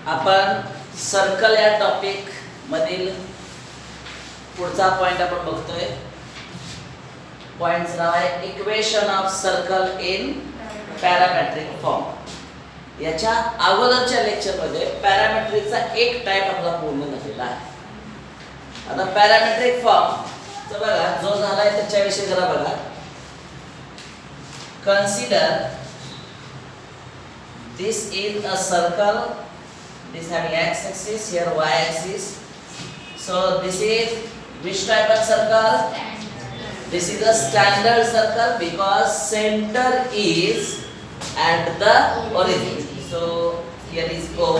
आपण सर्कल या टॉपिक मधील पुढचा पॉइंट आपण बघतोय. पॉइंटचं नाव आहे equation of circle in parametric form. याच्या अगोदरच्या लेक्चरमध्ये पॅरामेट्रिकचा एक टाइप आपला पूर्ण झालेला आहे. आता पॅरामेट्रिक फॉर्म बघा जो झालाय त्याच्याविषयी जरा बघा. Consider this is a circle, this having x axis, here y axis. So this is which type of circle? This is a standard circle because center is at the origin. So here is O.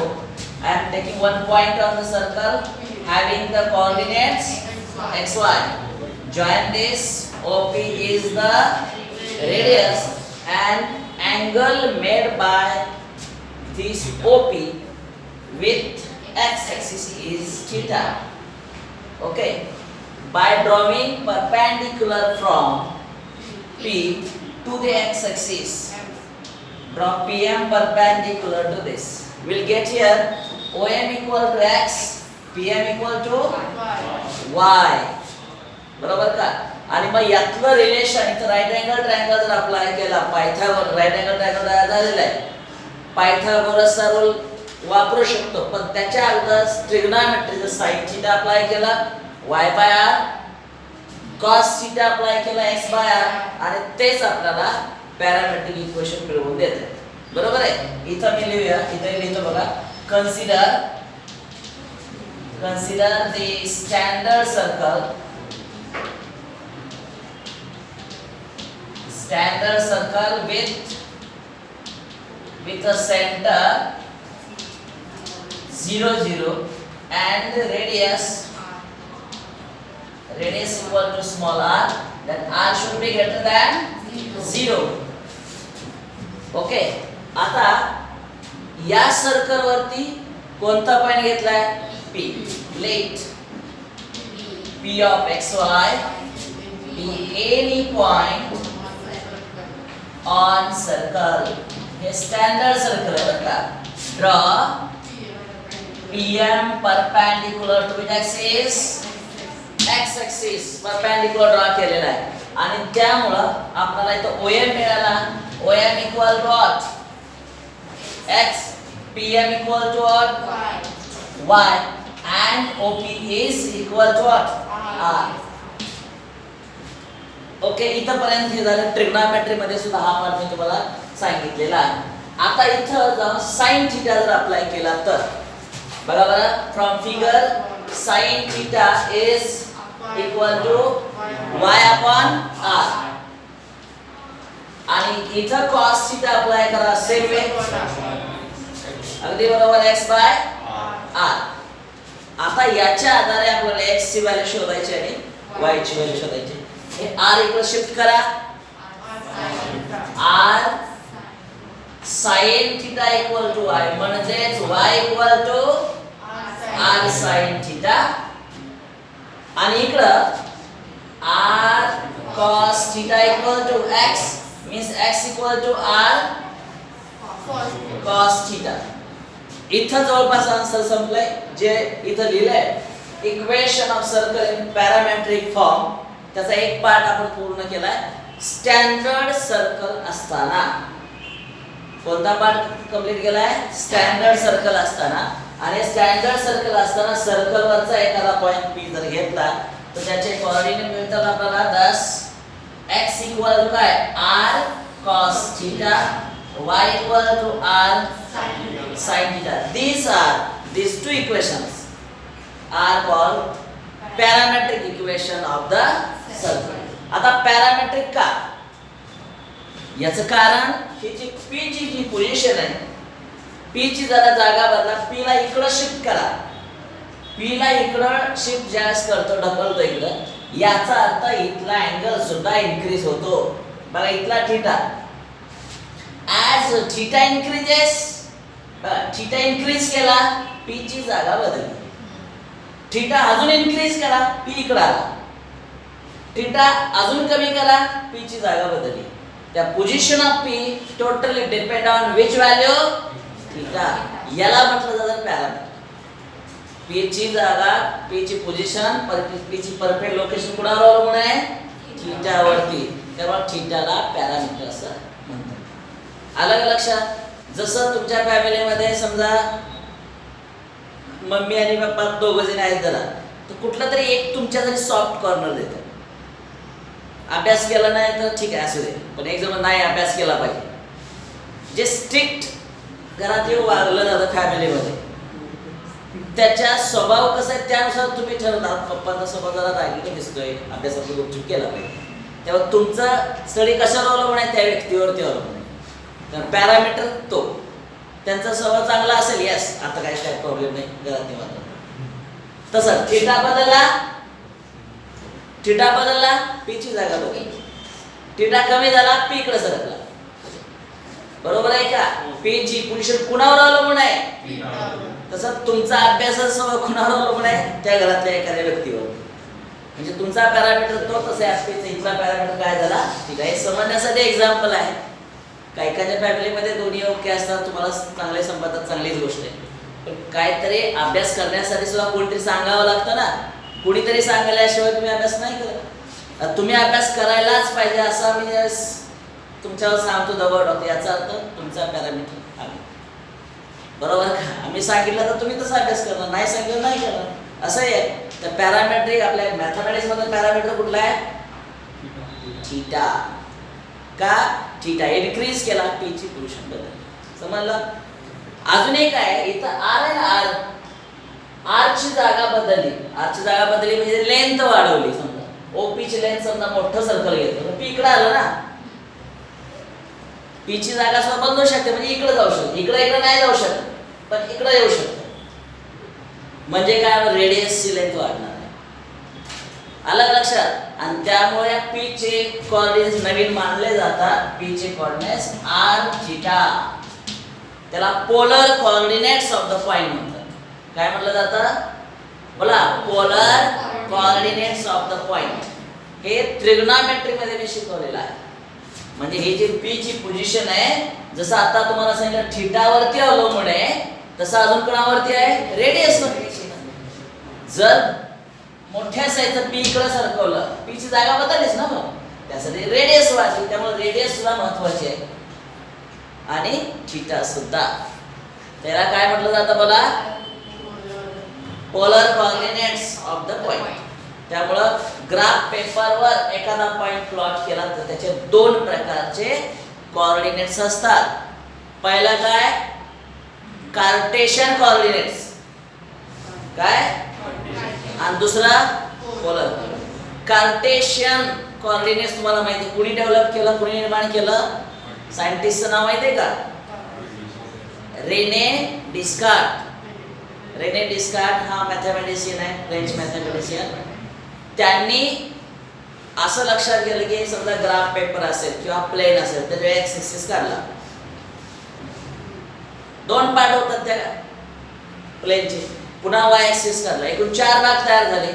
I am taking one point on the circle having the coordinates x, y. Join this. OP is the radius and angle made by this OP with x-axis is theta. Okay. By drawing perpendicular from P to the x-axis, draw PM perpendicular to this. We'll get here OM equal to x, PM equal to y. बरोबर का? आणि मग यातलं relation इथं right angle triangle जर apply केला, Pythagoras right angle triangle तयार झालेला आहे. पायथागोरसचा रूल वापरू शकतो, पण त्याच्या अगोदर ट्रिग्नॉमेट्रीचा साइन थीटा अप्लाय केला, y by r, cos theta apply केला, x बाय r, आणि तेच आपल्याला पॅरामेट्रिक इक्वेशन मिळवून देते. बरोबर आहे? इथं मी लिहूया, इथे लिहितो बघा. consider the standard circle with a center 0 0 and radius equal to small r, then r should be greater than 0. Okay. आता या सर्कल वरती कोणता पॉइंट घेतलाय? P. Let P of xy be any point on circle. हे standard circle आहे बरं का. Draw PM perpendicular to which axis? x axis perpendicular draw केलेला आहे आणि त्यामुळं आपल्याला इथं OM मिळाला. OM equal to what? x. PM equal to what? y. And OP is equal to what? r. Okay. इथपर्यंत हे झालं. ट्रिग्नॉमेट्री मध्ये सुद्धा हा पार्ट मी तुम्हाला सांगितलेला आहे. आता इथं जाऊन sin थीटा जर अप्लाय केला तर बघा बरं. From figure sin theta is equal to y upon r, आणि इथं cos थीटा अप्लाय करा सेम वे, अगदी बरोबर, x बाय r. आता याच्या आधारे आपल्याला x ची व्हॅल्यू शोधायची आणि y ची व्हॅल्यू शोधायची. हे r इक्वल शिफ्ट करा, r sin theta equal to y, म्हणजेच y equal to r sin theta, आणि इकडं r cos theta equal to x means x equal to r cos theta. इथं जवळपास आन्सर संपलाय. जे इथं लिहिलंय equation of circle in parametric form, त्याचा एक पार्ट आपण पूर्ण केलाय. स्टँडर्ड सर्कल असताना कोणता पार्ट कंप्लीट केलाय? स्टँडर्ड सर्कल असताना. आणि स्टँडर्ड सर्कल असताना सर्कल वरचा एखादा पॉइंट P जर घेतला तर त्याचे कोऑर्डिनेट मिळतात आपल्याला 10. x इक्वल टू काय? r cos theta, y equal to r sin theta. These two equations are called parametric equation of the circle. आता पॅरामेट्रिक का? याचं कारण ही जी P ची जी पोझिशन आहे, P ची जरा जागा बदला, P ला इकडं शिफ्ट करा. P ला इकडं शिफ्ट ज्यास करतो, ढकलतो इकडं, याचा अर्थ इथला अँगल सुद्धा इन्क्रीज होतो. बघा इथला theta, as theta increases, theta increase केला, P ची जागा बदलली. थीटा अजून इन्क्रीज करा, P इकडं आला. थीटा अजून कमी करा, P ची जागा बदलली. The position of P totally depend on which value? Theta, याला म्हटलं जातं पॅरामीटर. पी ची जागा, पी ची पोझिशन, पी ची परफेक्ट लोकेशन कुणावर अवलंबून आहे? थीटावरती. तेव्हा थीटाला पॅरामीटर असं म्हणतात. आलं का लक्षात? जसं तुमच्या फॅमिलीमध्ये समजा मम्मी आणि पप्पा दोघं जण आहेत जरा, तर कुठला तरी एक तुमच्या तरी सॉफ्ट कॉर्नर देतो. अभ्यास केला नाही तर ठीक आहे असू दे, पण एक जण नाही अभ्यास केला पाहिजे. जे स्ट्रिक्ट घरात येऊ वागलं जातं फॅमिलीमध्ये, त्याच्या स्वभाव कसा आहे त्यानुसार तुम्ही ठरवता. पप्पांचा स्वभाव जरा रागीट दिसतोय, अभ्यासात गुपचूप केला पाहिजे. तेव्हा तुमचा स्टडी कशावर अवलंबून आहे? त्या व्यक्तीवरती अवलंबून आहे. तर पॅरामीटर तो. त्यांचा स्वभाव चांगला असेल, यस, आता काय प्रॉब्लेम नाही, घरात निवांत. तसं थीटा बदलला, थीटा बदलला, पी ची जागा बदलली. थीटा कमी झाला, पी इकडे सरकला. बरोबर आहे का? पी ची पोझिशन कुणावर अवलंबून आहे? तसं तुमचा अभ्यासाचा स्वभाव कुणावर अवलंबून आहे? त्या घरातल्या एखाद्या व्यक्तीवर. म्हणजे तुमचा पॅरामीटर तो, तसा ऍस्पेक्टचा इथला पॅरामीटर काय झाला? ठीक आहे, हे समजण्यासाठी एक्झाम्पल आहे. काही काहीच्या फॅमिलीमध्ये दोन्ही ओके असतात, तुम्हाला चांगले संबंधात चांगलीच गोष्ट आहे. पण काहीतरी अभ्यास करण्यासाठी सुद्धा कोणतरी सांगावं लागतं ना. कुणीतरी सांगितल्याशिवाय तुम्ही अभ्यास नाही करत. तुम्ही अभ्यास करायलाच पाहिजे असा मी तुमच्यावर सांगतो, दबाव टाकतो. याचा अर्थ तुमचा पॅरामीटर आहे. बरोबर का? आम्ही सांगितलं तर तुम्ही तसा अभ्यास करणार, नाही सांगितलं नाही करणार, असं आहे. तर पॅरामेट्रिक आपल्या मॅथमॅटिक्स मध्ये पॅरामीटर कुठला आहे? थीटा. का? थीटा इन्क्रीज केला, पी ची पोझिशन बदलली. समजलं? अजून एक आहे इथं, आर आहे ना, आर. आर ची जागा बदलली. आर ची जागा बदलली म्हणजे लेंथ वाढवली. समजा ओपी ची लेंथ समजा मोठं सर्कल घेतलं तर पी इकडे आलं ना. पी ची जागा सुद्धा बदलू शकते, म्हणजे इकडे जाऊ शकते. इकडे नाही जाऊ शकत, पण इकडे येऊ शकते. म्हणजे काय? रेडियस ची लेंथ वाढणार आहे. आलं लक्षात? आणि त्यामुळे पी चे कोऑर्डिनेट्स नवीन मानले जातात. पी चे कोऑर्डिनेट्स आर थीटा. त्याला polar coordinates of the point म्हणतात. काय म्हटलं जातं? बोला, polar coordinates of the point. हे ट्रिग्नोमेट्री मध्ये मी शिकवलेलं आहे. म्हणजे हे जे पी ची पोझिशन आहे, जसं आता तुम्हाला सांगितलं थीटावरती अवलंबून आहे, तसं अजून कोणावरती आहे? रेडियसवरती. जर मोठ्या साईजचं पी इकडे सरकवलं, पी ची जागा बदललीच ना, मग त्यासाठी रेडियस वाढली. त्यामुळे रेडियस सुद्धा महत्वाची आहे आणि थीटा सुद्धा. त्याला काय म्हटलं जातं? बोला, polar coordinates of the point. त्यामुळं ग्राफ पेपरवर एखादा पॉइंट प्लॉट केला तर त्याचे दोन प्रकारचे कोऑर्डिनेट्स असतात. पहिला काय? Cartesian coordinates. काय? आणि दुसरा पोलर. कार्टेशियन कोऑर्डिनेट्स तुम्हाला माहिती आहे, कुणी डेव्हलप केलं, कुणी निर्माण केलं? सायंटिस्टचं नाव माहिती आहे का? रेने डिस्कार्ट. रेने डिस्कार्ट हा मॅथमॅटिशियन आहे, फ्रेंच मॅथमॅटिशियन. त्यांनी असं लक्षात घेतलं की समजा ग्राफ पेपर असेल किंवा प्लेन असेल, त्याच्या एक्स ऍक्सिस काढला. दोन पार्ट होतात त्या प्लेनचे. पुन्हा वाय ऍक्सिस काढला. एकूण 4 भाग तयार झाले.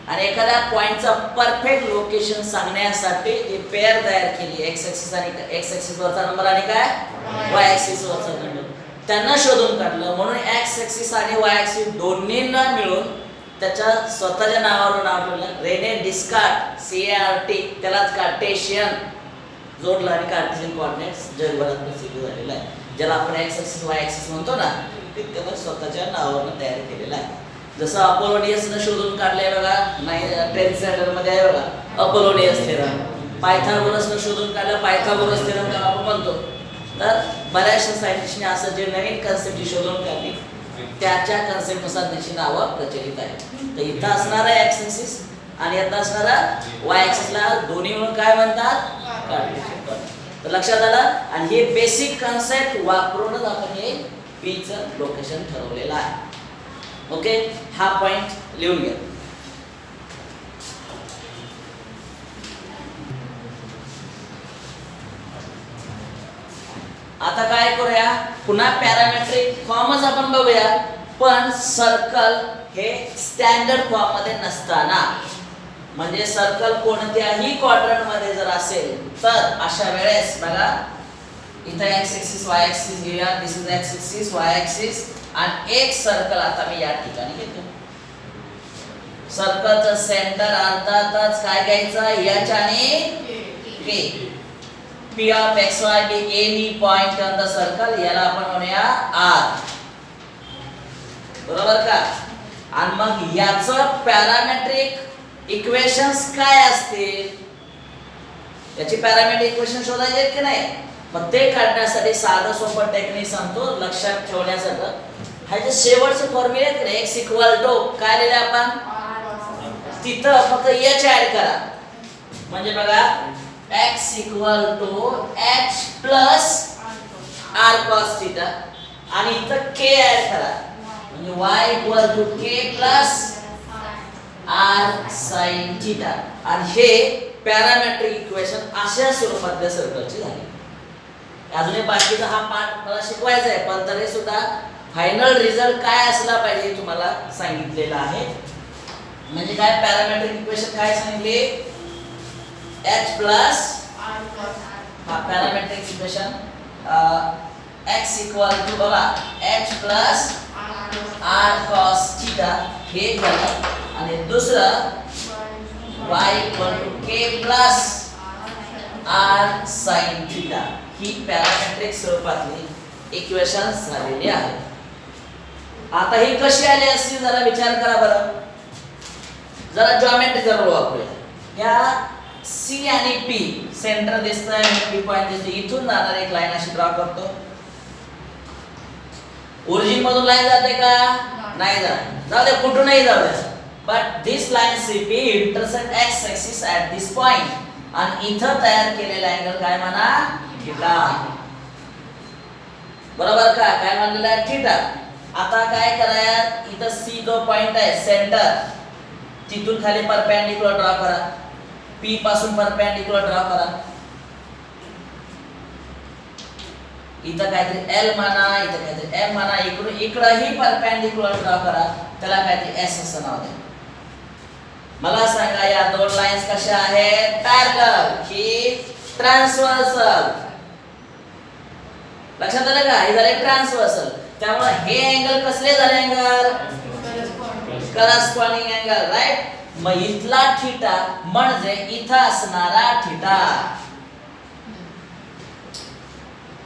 आणि एखाद्या पॉइंटचा परफेक्ट लोकेशन सांगण्यासाठी जी पेअर तयार केली, एक्स ऍक्सिस आणि एक्स ऍक्सिस वरचा नंबर आणि काय वाय ऍक्सिस वरचा नंबर, त्यांना शोधून काढलं. म्हणून एक्स ऍक्सिस आणि वाय ऍक्सिस दोन्हींना मिळून त्याच्या स्वतःच्या नावावर नाव ठेवलं, रेने डिस्कार्ट, CART. त्यालाच कार्टेशियन जोडलं आणि कार्टेशियन कोऑर्डिनेट्स जगभरात प्रसिद्ध झालेला आहे. ज्याला आपण एक्स ऍक्सिस वाय ऍक्सिस म्हणतो ना, ते त्याला स्वतःच्या नावावर तयार केलेलं आहे. जसं अपोलोनियसनं शोधून काढलंय बघा, 10th स्टँडर्ड मध्ये आहे बघा, अपोलोनियस थेरम. पायथागोरसनं शोधून काढलं, पायथागोरस थेरम आपण म्हणतो. तर बऱ्याचशा सायंटिस्टने असं जे नवीन कन्सेप्ट शोधून काढली, त्याच्या कन्सेप्टनुसार त्याची नावं प्रचलित आहेत. तर इथं असणारा एक्स ऍक्सिस आणि इथं असणारा वाय ऍक्सिसला दोन्ही म्हणून काय म्हणतात? कार्टेशियन. तर लक्षात आलं. आणि हे बेसिक कन्सेप्ट वापरूनच आपण हे पीचं लोकेशन ठरवलेलं आहे. ओके, हा पॉइंट लिहून घ्या. आता काय करूया? पुन्हा पॅरामेट्रिक फॉर्मच आपण बघूया. पण सर्कल हे स्टँडर्ड फॉर्म मध्ये नसताना, म्हणजे सर्कल कोणत्याही क्वाड्रंट मध्ये जर असेल तर अशा वेळेस बघा, इथं x ऍक्सिस y ऍक्सिस घेऊया. This is x axis y axis आणि एक सर्कल आता मी या ठिकाणी घेतो. सर्कलचं सेंटर अर्थातच काय घ्यायचं, h आणि k. P of xy be any point on the circle, याला आपण म्हणूया r. बरोबर का? आणि मग याचं पॅरामेट्रिक इक्वेशन्स काय असतील, याची पॅरामेट्रिक इक्वेशन शोधायचे आहेत की नाही. मग ते काढण्यासाठी साधं सोपं टेक्निक सांगतो लक्षात ठेवण्यासाठी. हा जे शेवटचे फॉर्म्युले आहेत ना, x इक्वल टू काय लिहिले आपण, तिथं फक्त h ऍड करा. म्हणजे बघा x equal to h plus r cos theta आणि इथं k ऍड करा. म्हणजे y equal to k plus r sin theta. आणि हे पॅरामेट्रिक इक्वेशन अशा स्वरूपातल्या सर्कलची झाली. अजून एक बाकीचा हा पार्ट मला शिकवायचा आहे, पण तरी सुद्धा फायनल रिझल्ट काय असला पाहिजे तुम्हाला सांगितलेलं आहे. म्हणजे काय पॅरामेट्रिक इक्वेशन काय सांगितले, h प्लस हा parametric equation x equal to बघा h plus r cos theta हे झालं. आणि दुसरं y equal to k plus r sin theta ही पॅरामेट्रिक स्वरूपातली इक्वेशन्स झालेली आहेत. आता ही कशी आली असतील जरा विचार करा बरं. जरा जॉमेट्रीचा रूल वापरूया. या C आणि P सेंटर दिसतंय, P पॉइंट दिसतोय, इथून जाणारी एक लाईन अशी ड्रॉ करतो. ओरिजिन मधून लाईन जाते का, नाही जात, जाऊ दे कुठूनही जाऊ दे. But this line CP intersect x axis at this point. आणि इथं तयार केलेला अँगल काय म्हणा, थीटा. बरोबर का, काय म्हणलेला आहे, थीटा. आता काय कराया, इथं C जो पॉइंट आहे सेंटर, तिथून खाली परपेंडिक्युलर ड्रॉ करा. P पासून परपेंडिक्युलर ड्रॉ करा. इथं काहीतरी L म्हणा, इथं काहीतरी M म्हणा, इकडंही परपेंडिक्युलर ड्रॉ करा. त्याला काहीतरी S असं नाव द्या. मला सांगा या दोन लाईन्स कशा आहेत, पॅरलल की ट्रान्सव्हर्सल. लक्षात आलं का, हे झाले ट्रान्सव्हर्सल. त्यामुळे हे अँगल कसले झाले, अँगल करस्पॉन्डिंग अँगल, राईट. मग इथला थीटा म्हणजे इथं असणारा थीटा.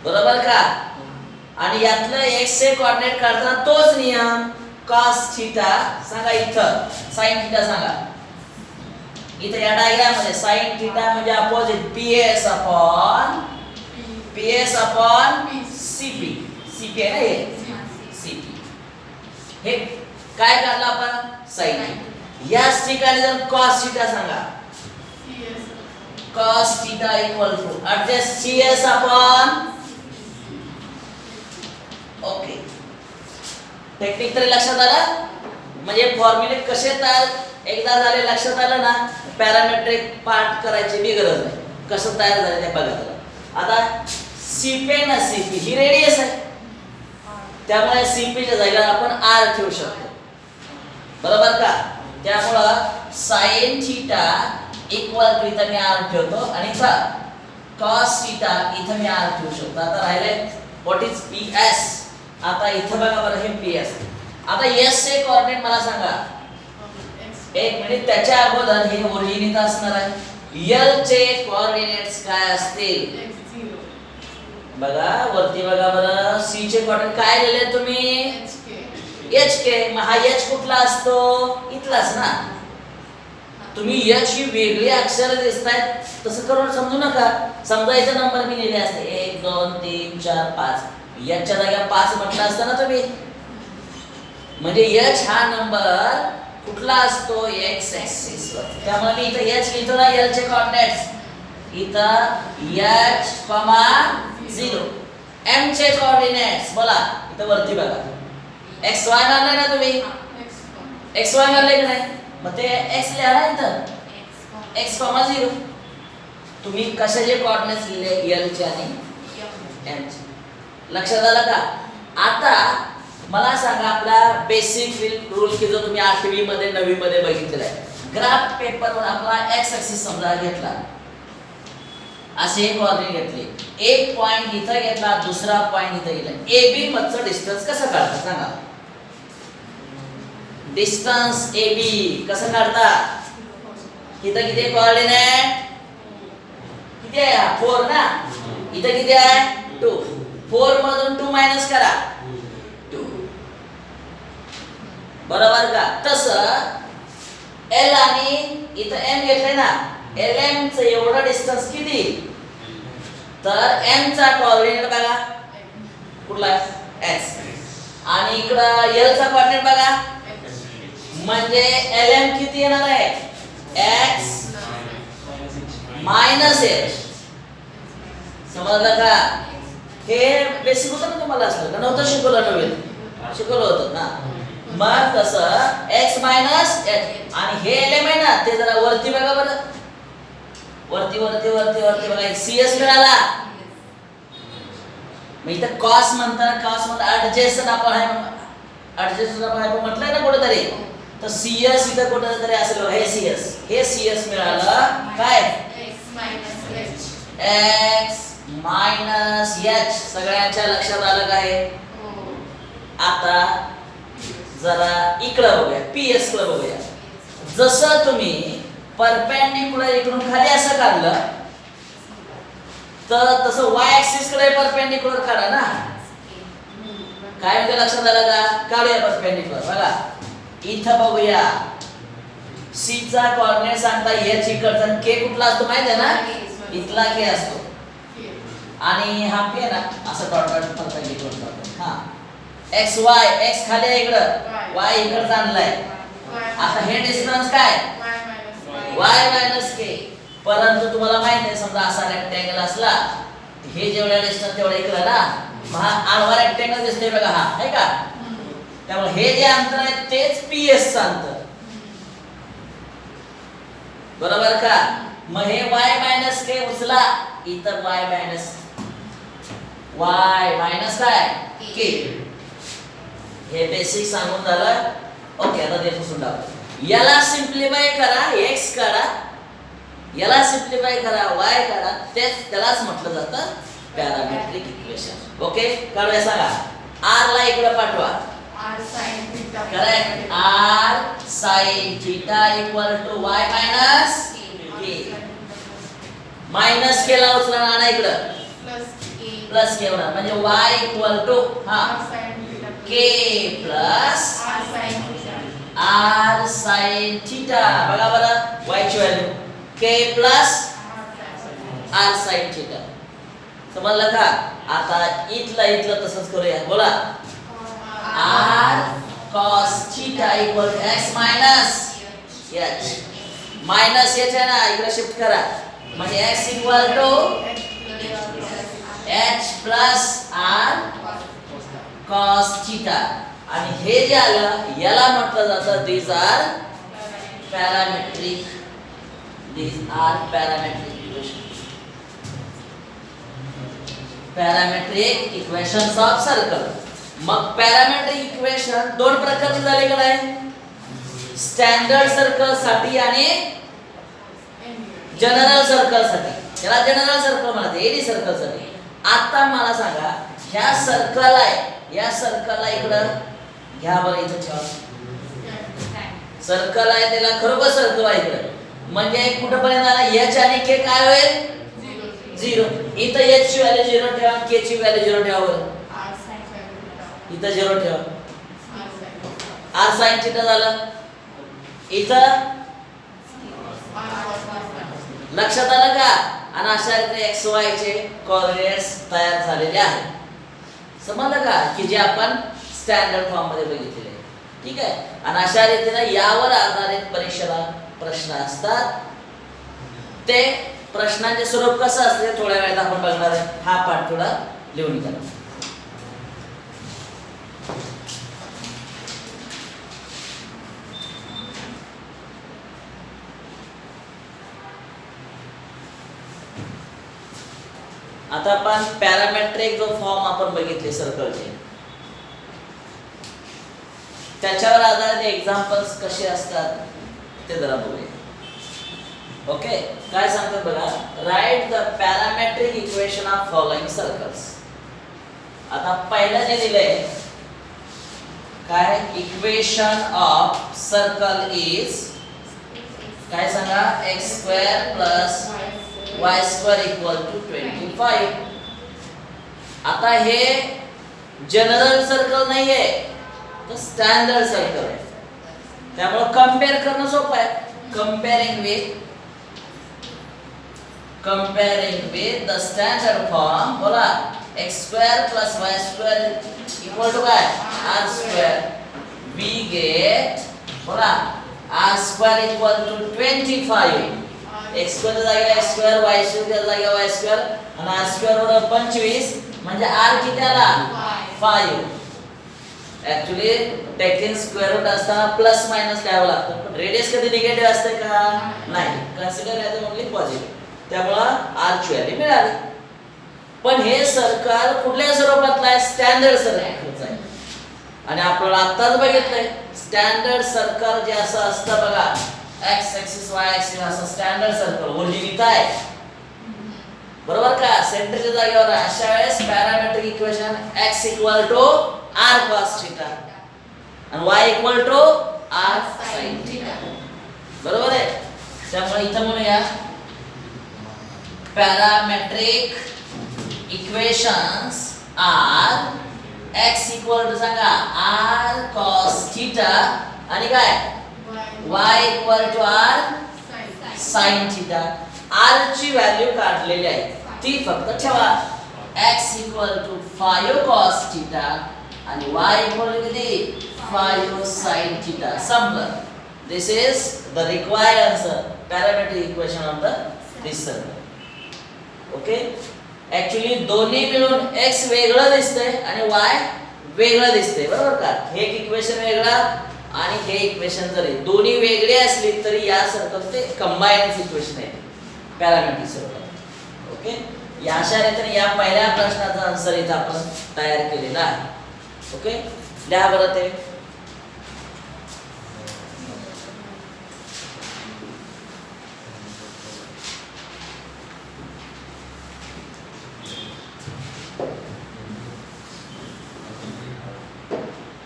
बरोबर का. आणि यातलं x चे कोऑर्डिनेट काढताना तोच नियम cos थीटा. सांगा इथं sin थीटा सांगा. इथं या डायग्राम मध्ये sin थीटा म्हणजे opposite ps upon cp. cp आहे ना हे, cp. हे काय काढलं आपण, sin. याच ठिकाणी जर cos थीटा सांगा, cos theta equal to adjust cs upon. Okay, technique तरी लक्षात आलं. म्हणजे फॉर्म्युले कसे तयार एकदा झाले लक्षात आलं ना, पॅरामेट्रिक पार्ट करायची बी गरज नाही. कसं तयार झालं ते बघा. आता cp ना cp ही रेडियस आहे, त्यामुळे cp च्या जागेवर आपण r ठेवू शकतो. बरोबर का. त्यामुळं sin थीटा इक्वल टू इथं मी r ठेवतो आणि इथं cos थीटा इथं मी r ठेवू शकतो. आता राहिले व्हॉट इज ps. आता इथं बघा बरं हे ps. आता s चे कोऑर्डिनेट मला सांगा. एक मिनिट, त्याच्या अगोदर हे ओरिजिन इथं असणार आहे. l चे कोऑर्डिनेट्स काय असतील बघा, वरती बघा बरं. c चे कोऑर्डिनेट काय दिले तुम्ही, hk. मग हा h कुठला असतो, इथलाच ना. तुम्ही h ही वेगळी अक्षर दिसतायत तसं करून समजू नका. समजा इथं नंबर मी लिहिले असते 1 2 3 4 5, h च्या जागा 5 म्हटलं असतं ना तुम्ही. म्हणजे h हा नंबर कुठला असतो, x ऍक्सिस वर. त्यामुळे मी इथं h लिहितो ना, l चे कोऑर्डिनेट्स इथं h, 0. m चे कोऑर्डिनेट्स बोला, इथं वरती बघा. xy मानले ना तुम्ही, xy मानले की नाही, मग ते x लिहा ना इथं x, 0. तुम्ही कशाचे कोऑर्डिनेट्स लिहिले, l चे आणि m चे. लक्षात आलं का. आता मला सांगा आपला बेसिक रूल की जो तुम्ही 8वी मध्ये 9वी मध्ये बघितलेला आहे. ग्राफ पेपरवर आपला x ऍक्सिस समजा घेतला असे हे कोऑर्डिनेट घेतले. एक पॉइंट इथं घेतला, दुसरा पॉइंट इथं घेतला. ए बी मधचं डिस्टन्स कसं काढतात सांगा. डिस्टन्स ए बी कसं काढतात. इथं किती कोऑर्डिनेट किती आहे. 4 ना. इथं किती आहे 2. 4 मधून 2 मायनस करा 2. बरोबर का. तसं एल आणि इथं एम घेतलंय ना. एल एम चं एवढं डिस्टन्स किती. तर एम चा कोऑर्डिनेट बघा कुठला एक्स आणि इकडं एल चा कोऑर्डिनेट बघा. म्हणजे एल एम किती येणार आहे एक्स मायनस एच. समजलं का. हे बेसिक होतं ना तुम्हाला. असलं का नव्हतं शिकवलं. नवीन शिकवलं होतं ना. मग कसं x मायनस एच आणि हे एल एम आहे ना ते जरा वरती बघा बरं. वरती वरती वरती वरती बघा. CS मिळाला. मग इथं कॉस म्हणताना कॉस मध्ये ऍडजस्टंट आपण म्हटलंय ना कुठेतरी. तर CS इथं कुठेतरी असेल. हे CS मिळालं काय x मायनस एच. सगळ्यांच्या लक्षात आलं काय. आता जरा इकडे बघूया. PS कडे बघूया. जसं तुम्ही परपेंडिक्युलर इकडून खाली असं काढलं तर तसं y ऍक्सिस कडे परपेंडिक्युलर काढा ना. काय म्हणजे लक्षात आलं का. काढूया परपेंडिक्युलर. बघा इथं बघूया. C चा कोऑर्डिनेट सांगता h इकडचा k कुठला असतो माहिती आहे ना. इथला k असतो आणि हा p आहे ना असं डॉट डॉट परपेंडिक्युलर करतो. हा x y x खाली आहे इकडं y इकडचा आणलाय. आता हे डिस्टन्स काय y मायनस k. परंतु तुम्हाला माहित आहे समजा असा रेक्टँगल असला हे जेवढा डिस्टन्स तेवढा इकडे ना. हा आडवा रेक्टँगल दिसतोय बघा. हा आहे का. त्यामुळे हे जे अंतर आहे तेच PS चं अंतर. बरोबर का. मग हे y मायनस k उचला. इथं y मायनस काय k. हे बेसिक सांगून झालं. ओके आता ते पुसून टाकू. याला सिम्प्लिफाय करा x काढा. याला सिम्प्लिफाय करा y काढा. त्यालाच म्हटलं जातं पॅरामेट्रिक इक्वेशन. ओके काढूया सांगा. r ला इकडे पाठवा. Correct. r sin theta equal to y minus k. Minus k ला उचला आणा इकडं प्लस k होणार. म्हणजे y इक्वल टू हा k plus r sin theta. बघा बरं y ची value k plus r sin theta. समजलं का. आता इथलं तसंच करूया. बोला r cos theta equal to x minus h. Minus h आहे ना इकडे शिफ्ट करा. म्हणजे x equal to h plus r cos theta. आणि हे जे आलं याला म्हटलं जातं these are parametric equation. Parametric equations of circle. मग पॅरामेट्रिक इक्वेशन दोन प्रकारचे झाले का नाही. स्टँडर्ड सर्कल साठी आणि जनरल सर्कल साठी. याला जनरल सर्कल म्हणतात एडी सर्कल साठी. आता मला सांगा ह्या सर्कल आहे या सर्कलला इकडं घ्या बरं. इथं ठेवा. सर्कल आहे त्याला खरोखर सर्कल आहे इकडं. म्हणजे कुठपर्यंत आला h आणि k काय होईल 0. इथं h ची व्हॅल्यू 0 ठेवा. k ची व्हॅल्यू 0 ठेवा बरं. इथं 0 ठेवा. r sin थीटा झालं. इथं लक्षात आलं का. आणि अशा रीतीने x y चे कोऑर्डिनेट्स तयार झालेले आहेत. समजलं का की जे आपण स्टँडर्ड फॉर्म मध्ये बघितलेले. ठीक आहे. आणि अशा रीतीने यावर आधारित परीक्षेला प्रश्न असतात. ते प्रश्नांचे स्वरूप कसं असते थोड्या वेळात आपण बघणार आहे. हा पाठ थोडा लिहून करा. आता आपण पॅरामेट्रिक जो फॉर्म आपण बघितले सर्कलचे त्याच्यावर आधारित एक्झाम्पल्स कसे असतात ते जरा बघूया. ओके, काय सांगतात बघा, write the parametric equation of following circles. आता पहिलं जे दिलंय काय, इक्वेशन ऑफ सर्कल इज काय सांगा, x² plus y² equal to 25. आता हे जनरल सर्कल नाहीये, तर स्टँडर्ड सर्कल आहे. त्यामुळे कंपेअर करणं सोपं आहे. comparing with the standard form, बोला x² plus y² equal to काय, r². we get बोला r² equal to 25. x² च्या जागी x², y² च्या जागी y² आणि r² वर 25 म्हणजे r किती आला, 5. ऍक्च्युली टेकिंग स्क्वेअर रूट असताना प्लस मायनस लिहावं लागतं, पण रेडियस कधी निगेटिव्ह असते का, नाही. Consider as only positive. त्यामुळं आरची व्हॅल्यू मिळाली. पण हे सर्कल कुठल्या स्वरूपातलं आहे, स्टँडर्ड सर्कलचं आहे. आणि आपल्याला आत्ताच बघितलंय स्टँडर्ड सर्कल जे असं असतं बघा, एक्स ऍक्सिस वाय ऍक्सिस असं स्टँडर्ड सर्कल ओरिजिन इथं आहे, बरोबर का, सेंटरच्या जागेवर आहे. अशा वेळेस parametric equation x equal to r cos theta आणि y equal to r sin theta, बरोबर आहे. त्यामुळे इथं म्हणूया parametric equations are x equal to सांगा r cos थीटा आणि काय y equal to r sin theta. r ची व्हॅल्यू काढलेली आहे, ती फक्त ठेवा. x equal to 5 cos theta आणि y इक्वल टू किती, 5 sin थीटा. संपलं. This is the required answer, parametric equation of the this circle. Okay, actually दोन्ही मिळून x वेगळं दिसतंय आणि y वेगळं दिसतंय, बरोबर का. हे एक इक्वेशन वेगळं आणि हे इक्वेशन जरी दोन्ही वेगळे असली तरी या सर्कलचे कंबाइंड इक्वेशन आहे पॅरामेट्रिक सर्कल. ओके, या अशा रीतीने या पहिल्या प्रश्नाचा आन्सर इथं आपण तयार केलेला आहे. ओके, लिहा बरं ते.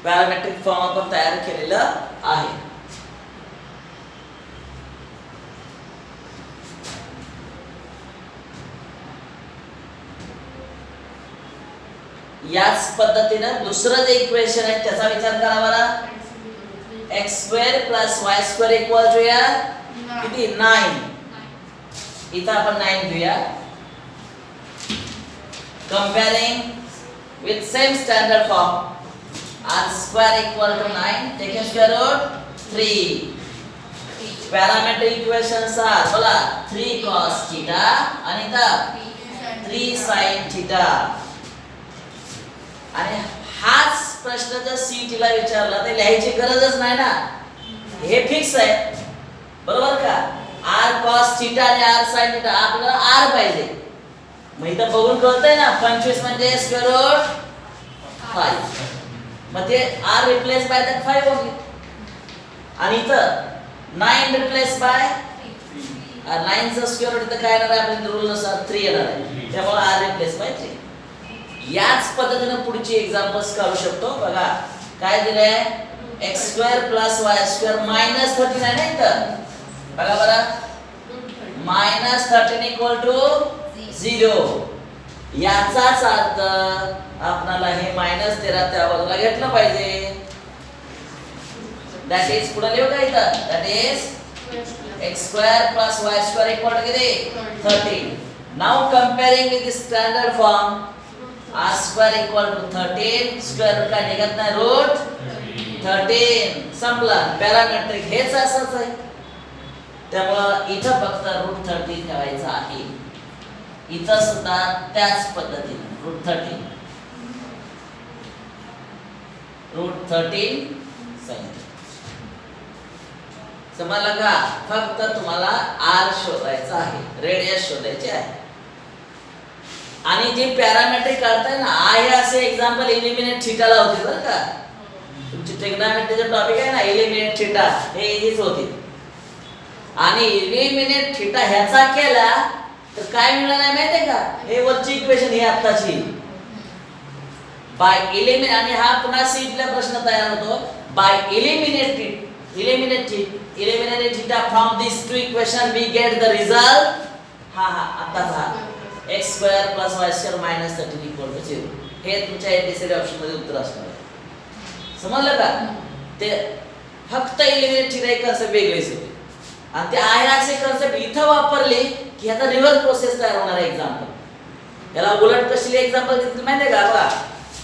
पॅरामेट्रिक फॉर्म आपण तयार केलेला आहे. याच पद्धतीने दुसरं जे इक्वेशन आहे त्याचा विचार करा बरं. x² plus y² equal to या किती, 9. इथं आपण 9 घेऊया. Comparing with same standard form, r² equal to 9 taking square root 3. Parametric equations are बोला 3 cos थीटा आणि इथं 3 sin थीटा. आणि हाच प्रश्न जर सीईटीला विचारला तर लिहायची गरजच नाही ना, हे फिक्स आहे, बरोबर का. r cos थीटा आणि r sin थीटा, आपल्याला r पाहिजे. मग इथं बघून कळतंय ना, 25 म्हणजे स्क्वेअर रूट 5. मग ते r रिप्लेस बाय दॅट 5 होईल आणि इथं 9 रिप्लेस बाय 9 चा स्क्वेअर रूट इथं काय येणार आहे, आपल्या रूल नुसार 3 येणार आहे. त्यामुळे r रिप्लेस बाय 3. याच पद्धतीने पुढची एक्झाम्पल्स काढू शकतो. बघा काय दिलंय, x² plus y² minus 13 आहे ना इथं, बघा बरं, -13 इक्वल टू 0. याचाच अर्थ आपल्याला हे -13 त्या बाजूला घेतलं पाहिजे. दॅट इज पुढे लिहू का इथं, that is x² plus y² equal to किती, 13. Now comparing with the standard form, r² equal to 13, square root काय निघत नाही, रूट 13. संपलं. पॅरामेट्रिक हेच असंच आहे, त्यामुळं इथं फक्त रूट 13 ठेवायचं आहे. इथं सुद्धा त्याच पद्धतीने रूट 13 sin. समजलं का. फक्त तुम्हाला r शोधायचा आहे, रेडियस शोधायचे आहे. आणि जे पॅरामेट्रिक काढताय ना, आहे असे एक्झाम्पल एलिमिनेट थीटाला होते बरं का. तुमची ट्रिग्नोमेट्रीचा टॉपिक आहे ना, एलिमिनेट थीटा, हे इझीच होते. आणि इलिमिनेट थिटा ह्याचा केला तर काय मिळणार आहे माहितीये का? हे वरची इक्वेशन ही आत्ताची बाय इलिमिनेट, आणि हा पुन्हा सीटला प्रश्न तयार होतो by eliminated theta from these two equation we get the result आता हा x square plus y square minus 13 equal to 0. हे तुमच्या एबीसीडी ऑप्शन मध्ये उत्तर असणार आहे. समजलं का? ते फक्त इलिमिनेट थिटा एक कन्सेप्ट वेगळीच होती आणि ते आहे असे कन्सेप्ट इथं वापरले की ह्याचा रिव्हर्स प्रोसेस तयार होणार आहे. एक्झाम्पल याला उलट कशी एक्झाम्पल घेतली माहिती आहे का? बघा,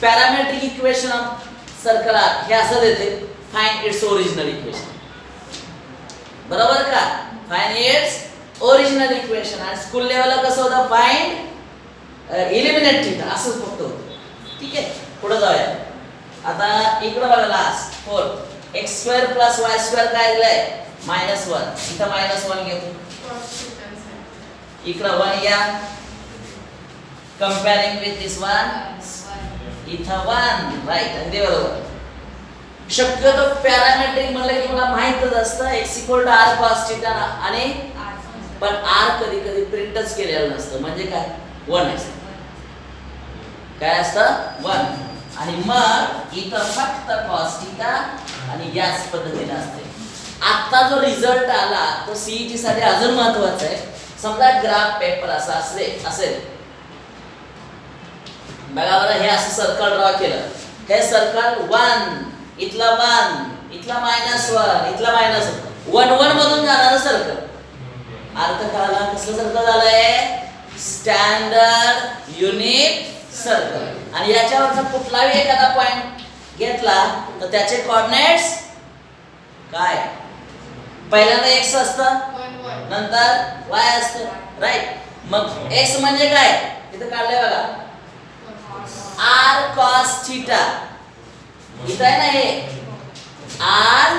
पॅरामेट्रिक इक्वेशन ऑफ सर्कल हे असं देते, फाइंड इट्स ओरिजिनल इक्वेशन. बरोबर का? Find its original equation. आणि स्कूल लेवलला कसं होतं? फाइंड इलिमिनेट थिटा असंच फक्त होतं. ठीक आहे, पुढे जाऊया. आता इकडे बघा last 4 x square plus y square काय दिलंय? -1. इथं -1 घेतो, इकडे 1 या, कंपेअरिंग विथ दिस वन, इथं 1 राईट. आणि ते बरोबर. शक्यतो पॅरामेट्रिक म्हणलं की मला माहितच असतं x r cos θ आणि पण r कधी कधी प्रिंटच केलेलं नसतं. म्हणजे काय? 1 असतं. काय असतं? 1. आणि मग इथं फक्त cos θ आणि याच पद्धतीने असते. आता जो रिझल्ट आला तो सीईटी साठी अजून महत्त्वाचा आहे. समजा ग्राफ पेपर असा असेल, बघा बरं, हे असं सर्कल ड्रॉ केलं. हे सर्कल 1, इथला 1, इथला -1, इथला -1, 1 मधून जाणारं सर्कल. अर्थ कळाला? कसलं सर्कल झालंय? Standard unit circle. आणि याच्यावरचा कुठलाही एखादा पॉइंट घेतला तर त्याचे कोऑर्डिनेट्स काय? पहिल्यांदा x असतं, नंतर y असतं, राईट. मग x म्हणजे काय? इथं काढलंय बघा, r cos θ. इथं आहे ना हे r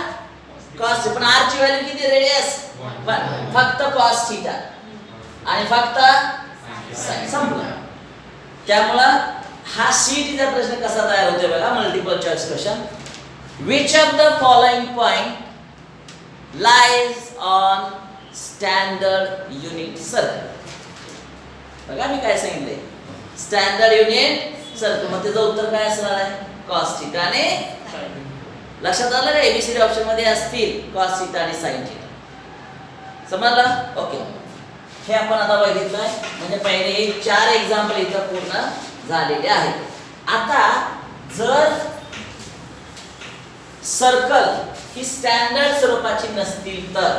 cos, पण r ची व्हॅल्यू किती? रेडियस 1. फक्त cos θ आणि फक्त sin. संपलं. त्यामुळं हा सीईटीचा प्रश्न कसा तयार होतोय बघा, multiple choice question. Which of the following point lies on standard unit circle? बघा मी काय सांगितलंय, स्टँडर्ड युनिट सर्कल. मग त्याचं उत्तर काय असणार आहे? cos θ आणि लक्षात आलं का? एबीसीडी ऑप्शन मध्ये असतील cos θ आणि sin θ. समजलं? ओके, हे आपण आता बघितलंय. म्हणजे पहिले 4 एक्झाम्पल इथं पूर्ण झालेले आहेत. आता जर सर्कल ही स्टँडर्ड स्वरूपाची नसतील तर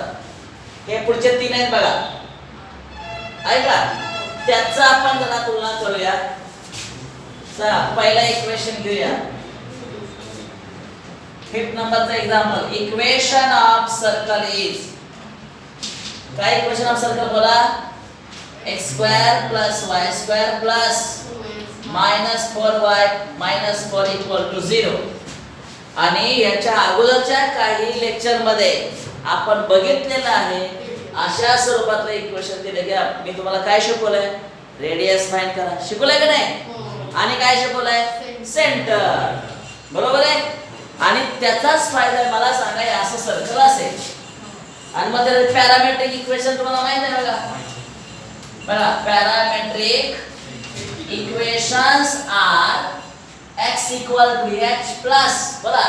हे पुढचे 3 आहेत बघा, ऐका, त्याचा आपण जरा तुलना करूया. चला पहिला इक्वेशन घेऊया. 5th नंबरचा example, equation of circle is, काय इक्वेशन ऑफ सर्कल बोला? x square plus y square plus -4y -4 equal to 0. आणि याच्या अगोदरच्या काही लेक्चर मध्ये आपण बघितलेलं आहे अशा स्वरूपातलं इक्वेशन दिलं की मी तुम्हाला काय शिकवलंय? रेडियस फाइंड करा. शिकवलंय का नाही? आणि काय शिकवलंय? सेंटर. बरोबर आहे. आणि त्याचाच फायदा आहे. मला सांगा, हे असं सर्कल असेल आणि मग त्याचे पॅरामेट्रिक इक्वेशन तुम्हाला माहित आहे बघा. बघा, parametric equations are x equal to h plus बघा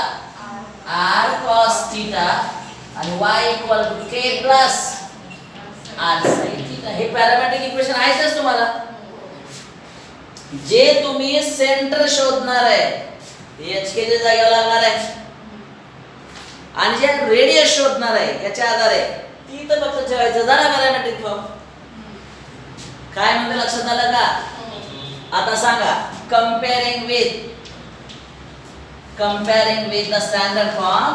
r cos θ आणि y equal to k plus r sin θ. हे पॅरामेट्रिक इक्वेशन आहेच तुम्हाला. जे तुम्ही सेंटर शोधणार आहे ते h च्या जागेवर लागणार आहे आणि जे रेडियस शोधणार आहे याच्या आधारे ती तर फक्त ठेवायचं. झाला पॅरामेट्रिक फॉर्म. काय म्हणजे लक्षात आलं का? आता सांगा, comparing with the standard form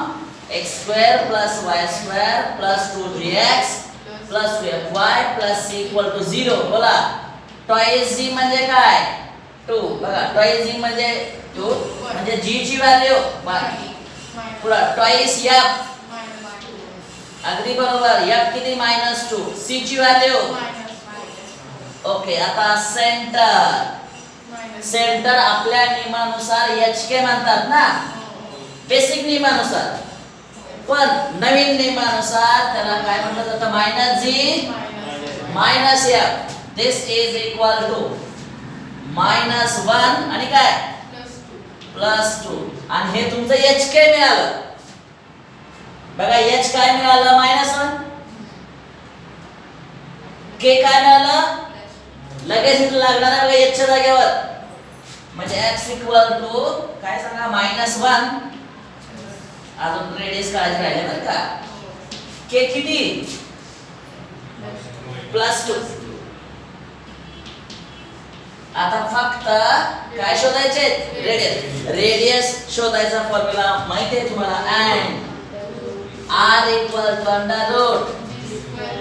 x square plus y square plus 2gx plus 2fy plus c equal to 0. बोला, टॉइस g म्हणजे काय? 2. बघा, टॉइस g म्हणजे 2 म्हणजे g ची व्हॅल्यू पुढे टॉइस f. अगदी बरोबर. f किती? -2. c ची व्हॅल्यू ओके. आता सेंटर आपल्या नियमानुसार HK म्हणतात ना, बेसिक नियमानुसार. पण नवीन नियमानुसार त्याला काय म्हटलं जातं, minus G minus F. This is equal to minus 1 आणि काय प्लस 2. आणि हे तुमचं एच के मिळालं बघा. एच काय मिळालं -1, के काय मिळालं लगेच इथं लागणार आहे बघा एच च्या जागेवर. म्हणजे x इक्वल टू काय सांगा -1. अजून रेडियस काढायचे राहिले बरं का. के किती +2. आता फक्त काय शोधायचे, रेडियस शोधायचा फॉर्म्युला माहिती आहे तुम्हाला. And r equal to under root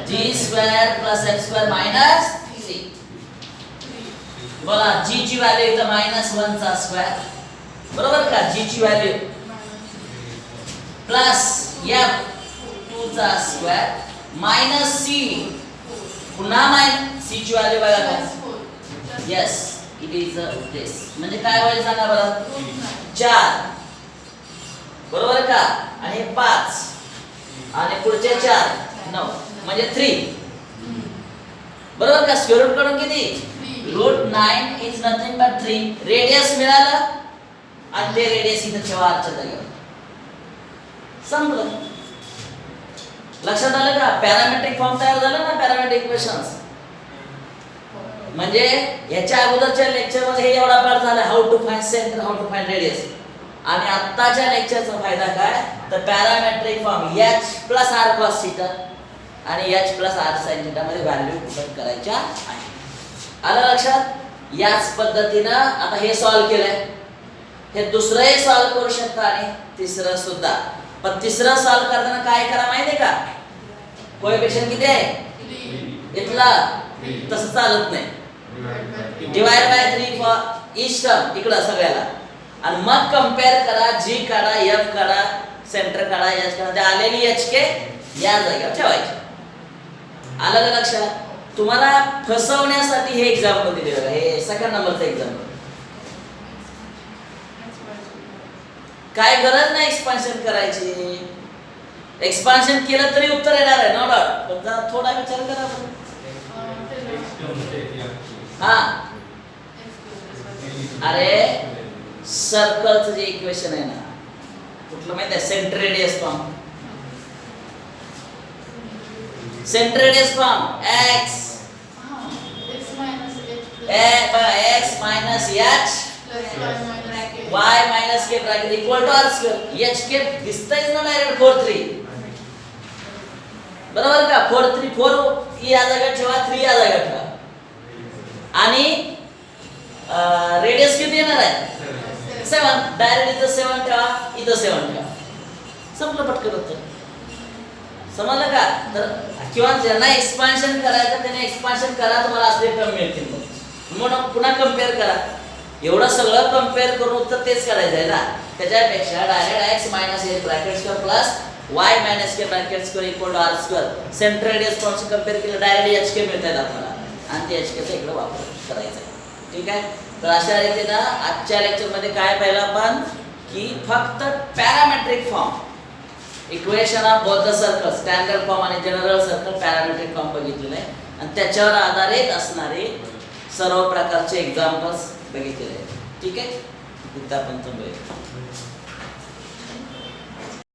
g square plus f square minus 3. बोला g ची व्हॅल्यू इथं -1 चा स्क्वेअर बरोबर का. g ची व्हॅल्यू प्लस f 2 चा स्क्वेअर मायनस c पुन्हा मायनस c ची व्हॅल्यू बघा काय. यस इट इज दिस. म्हणजे काय होईल सांगा बरं. 4 बरोबर का. आणि 5 आणि पुढचे 4 9 म्हणजे 3 बरोबर का. स्क्वेअर रूट कडून किती √9 इज नथिंग बट 3. रेडियस मिळालं आणि ते रेडियस इथं ठेवा आजच्या जागेवर. संपलं. लक्षात आलं का. पॅरामेट्रिक फॉर्म तयार झाला ना, पॅरामेट्रिक इक्वेशन्स. म्हणजे याच्या अगोदरच्या लेक्चर मध्ये हे एवढा पार्ट झाला, how to find centre, how to find radius. आणि आत्ताच्या लेक्चरचा फायदा काय, तर parametric form h plus r cos theta आणि h plus r sin theta मध्ये व्हॅल्यू पुट करायच्या आहे. आलं लक्षात. याच पद्धतीनं आता हे सॉल्व केलंय. हे दुसरंही सॉल्व करू शकता आणि तिसरं सुद्धा. पण तिसरं सॉल्व करताना काय करा माहितीये का, कोएफिशिएंट किती आहे इथला, तसं चालत नाही. Divide by 3 for each term इकडं सगळ्याला. आणि मग कंपेअर करा, g काढा, f काढा, सेंटर काढा, h काढा. ते आलेली h के या जागेवर ठेवायची. आलं का लक्षात. तुम्हाला फसवण्यासाठी हे एक्झाम्पल दिले बघा. हे सेकंड नंबरचं एक्झाम्पल. काय गरज नाही एक्सपान्शन करायची. एक्सपान्शन केलं तरी उत्तर येणार आहे नो डाउट. पण जरा थोडा विचार करा. हा अरे सर्कलचं जे इक्वेशन आहे ना, कुठलं माहिती आहे, centre radius form. Centre radius form x x minus h y minus k bracket equal to r square. h k दिसतंय ना डायरेक्ट 4 3 बरोबर का. 4 3 4 या जागेवर ठेवा, 3 या जागेवर ठेवा. आणि रेडियस किती येणार आहे 7. डायरेक्ट इथं 7 ठेवा, इथं 7 ठेवा. संपलं पटकन होतं. समजलं का. तर किंवा ज्यांना एक्सपान्शन करायचं त्याने एक्सपान्शन करा, तुम्हाला असले टर्म मिळतील. म्हणून पुन्हा कंपेअर करा. एवढं सगळं कंपेअर करून उत्तर तेच करायचं आहे ना. त्याच्यापेक्षा direct x minus h bracket square plus y minus k bracket square equal to r square. Centre radius फॉर्मशी कंपेअर केलं डायरेक्ट h के मिळतात आपल्याला. आणि ते h के चा इकडे वापर करायचा आहे. ठीक आहे. तर अशा रीतीने आजच्या लेक्चर मध्ये काय पाहिलं आपण, की फक्त parametric form equation of both the circle, standard form आणि जनरल सर्कल पॅरामेट्रिक फॉर्म बघितलेला आहे. आणि त्याच्यावर आधारित असणारे सर्व प्रकारचे एक्झाम्पल्स बघितलेले आहेत. ठीक आहे. इथं आपण थांबूया.